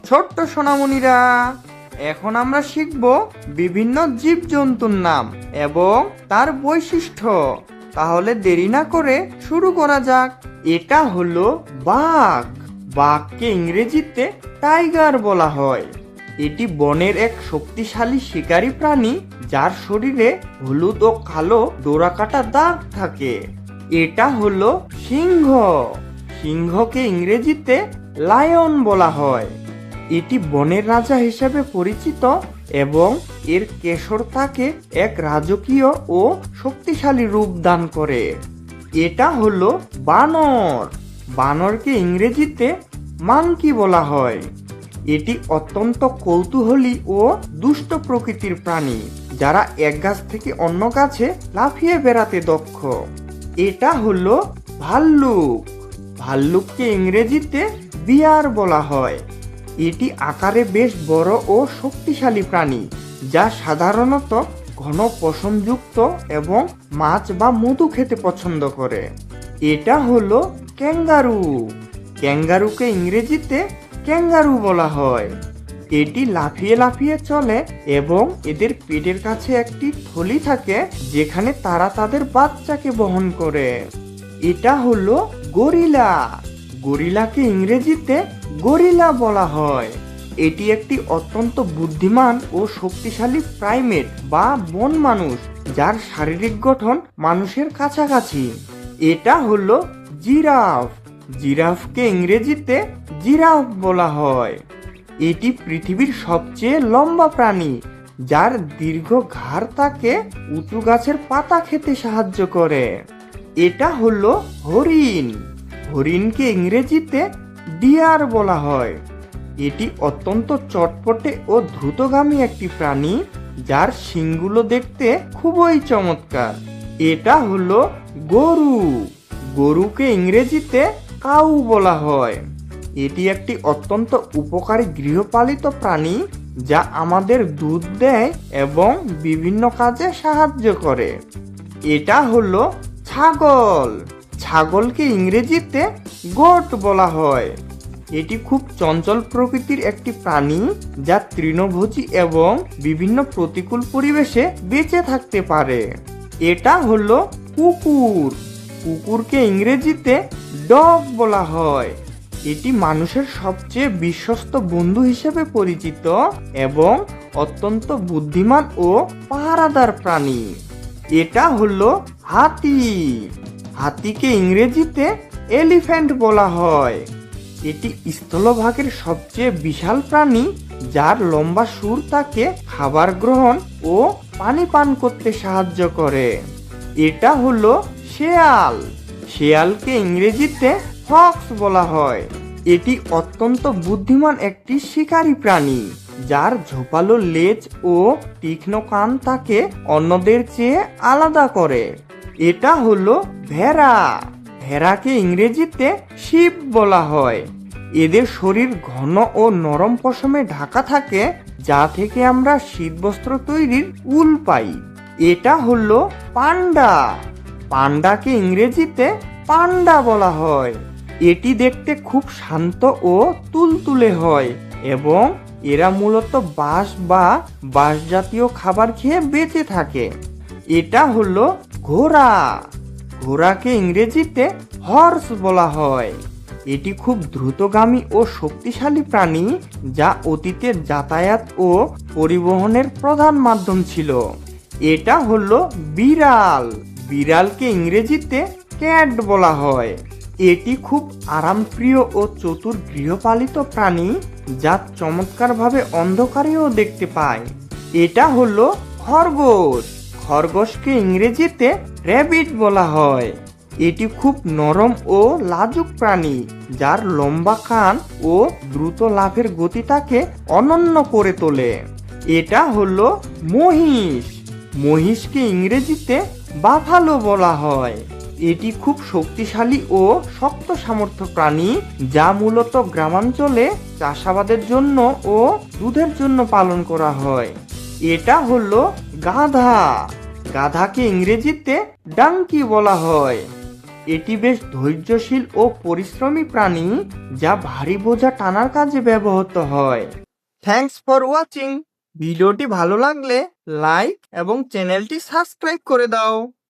ছোট্ট সোনামণিরা, এখন আমরা শিখব বিভিন্ন জীবজন্তুর নাম এবং তার বৈশিষ্ট্য। তাহলে দেরি না করে শুরু করা যাক। এটা হলো বাঘ। বাঘকে ইংরেজিতে টাইগার বলা হয়। এটি বনের এক শক্তিশালী শিকারী প্রাণী, যার শরীরে হলুদ ও কালো ডোরাকাটা দাগ থাকে। এটা হলো সিংহ। সিংহকে ইংরেজিতে লায়ন বলা হয়। এটি বনের রাজা হিসেবে পরিচিত এবং এর কেশর তাকে এক রাজকীয় ও শক্তিশালী রূপ দান করে। এটা হলো বানর। বানরকে ইংরেজিতে মাংকি বলা হয়। এটি অত্যন্ত কৌতূহলী ও দুষ্ট প্রকৃতির প্রাণী, যারা এক গাছ থেকে অন্য গাছে লাফিয়ে বেড়াতে দক্ষ। এটা হলো ভাল্লুক। ভাল্লুককে ইংরেজিতে বিয়ার বলা হয়। এটি আকারে বেশ বড় ও শক্তিশালী প্রাণী, যা সাধারণত ঘন পশমযুক্ত এবং মাছ বা মধু খেতে পছন্দ করে। এটা হলো ক্যাঙ্গারু। ক্যাঙ্গারুকে ইংরেজিতে ক্যাঙ্গারু বলা হয়। এটি লাফিয়ে লাফিয়ে চলে এবং এদের পেটের কাছে একটি থলি থাকে, যেখানে তারা তাদের বাচ্চাকে বহন করে। এটা হলো গরিলা। গরিলাকে ইংরেজিতে গরিলা বলা হয়। এটি একটি অত্যন্ত বুদ্ধিমান ও শক্তিশালী প্রাইমেট বা বন মানুষ, যার শারীরিক গঠন মানুষের কাছাকাছি। এটা হলো জিরাফ। জিরাফকে ইংরেজিতে জিরাফ বলা হয়। এটি পৃথিবীর সবচেয়ে লম্বা প্রাণী, যার দীর্ঘ ঘাড় তাকে উঁচু গাছের পাতা খেতে সাহায্য করে। এটা হলো হরিণ। হরিণকে ইংরেজিতে ডিয়ার বলা হয়। এটি অত্যন্ত চটপটে ও দ্রুতগামী একটি প্রাণী, যার শিংগুলো দেখতে খুবই চমৎকার। এটা হলো গরু। গরুকে ইংরেজিতে কাউ বলা হয়। এটি একটি অত্যন্ত উপকারী গৃহপালিত প্রাণী, যা আমাদের দুধ দেয় এবং বিভিন্ন কাজে সাহায্য করে। এটা হলো ছাগল। ছাগলকে ইংরেজিতে গোট বলা হয়। এটি খুব চঞ্চল প্রকৃতির একটি প্রাণী, যা তৃণভোজী এবং বিভিন্ন প্রতিকূল পরিবেশে বেঁচে থাকতে পারে। এটা হলো কুকুর। কুকুরকে ইংরেজিতে ডগ বলা হয়। এটি মানুষের সবচেয়ে বিশ্বস্ত বন্ধু হিসেবে পরিচিত এবং অত্যন্ত বুদ্ধিমান ও পাহারাদার প্রাণী। এটা হলো হাতি। হাতিকে ইংরেজিতে এলিফ্যান্ট বলা হয়। এটি স্থলভাগের সবচেয়ে বিশাল প্রাণী, যার লম্বা সুর তাকে খাবার গ্রহণ ও পানি পান করতে সাহায্য করে। এটা হলো শেয়াল। শেয়ালকে ইংরেজিতে ফক্স বলা হয়। এটি অত্যন্ত বুদ্ধিমান একটি শিকারী প্রাণী, যার ঝোপালো লেজ ও তীক্ষ্ণ কান তাকে অন্যদের চেয়ে আলাদা করে। এটা হলো ভেড়া। ভেড়াকে ইংরেজিতে শিপ বলা হয়। এদের শরীর ঘন ও নরম পশমে ঢাকা থাকে, যা থেকে আমরা শীতবস্ত্র তৈরির উল পাই। এটা হলো পান্ডা। পান্ডাকে ইংরেজিতে পান্ডা বলা হয়। এটি দেখতে খুব শান্ত ও তুলতুলে হয় এবং এরা মূলত বাঁশ বা বাঁশ জাতীয় খাবার খেয়ে বেঁচে থাকে। এটা হলো ঘোড়া। ঘোড়াকে ইংরেজিতে হর্স বলা হয়। এটি খুব দ্রুতগামী ও শক্তিশালী প্রাণী, যা অতীতে যাতায়াত ও পরিবহনের প্রধান মাধ্যম ছিল। এটা হলো বিড়াল। বিড়ালকে ইংরেজিতে ক্যাট বলা হয়। এটি খুব আরামপ্রিয় ও চতুর গৃহপালিত প্রাণী, যা চমৎকারভাবে অন্ধকারেও দেখতে পায়। এটা হলো খরগোশ। খরগোশকে ইংরেজিতে র্যাবিট বলা হয়। এটি খুব নরম ও লাজুক প্রাণী, যার লম্বা কান ও দ্রুত লাফের গতি তাকে অনন্য করে তোলে। এটা হলো মহিষ। মহিষকে ইংরেজিতে বাফালো বলা হয়। এটি খুব শক্তিশালী ও শক্ত সামর্থ্য প্রাণী, যা মূলত গ্রামাঞ্চলে চাষাবাদের জন্য ও দুধের জন্য পালন করা হয়। এটা হলো গাধা। গাধাকে ইংরেজিতে ডাঙ্কি বলা হয়। এটি বেশ ধৈর্যশীল ও পরিশ্রমী প্রাণী, যা ভারী বোঝা টানার কাজে ব্যবহৃত হয়। Thanks for watching. ভিডিওটি ভালো লাগলে লাইক এবং চ্যানেলটি সাবস্ক্রাইব করে দাও।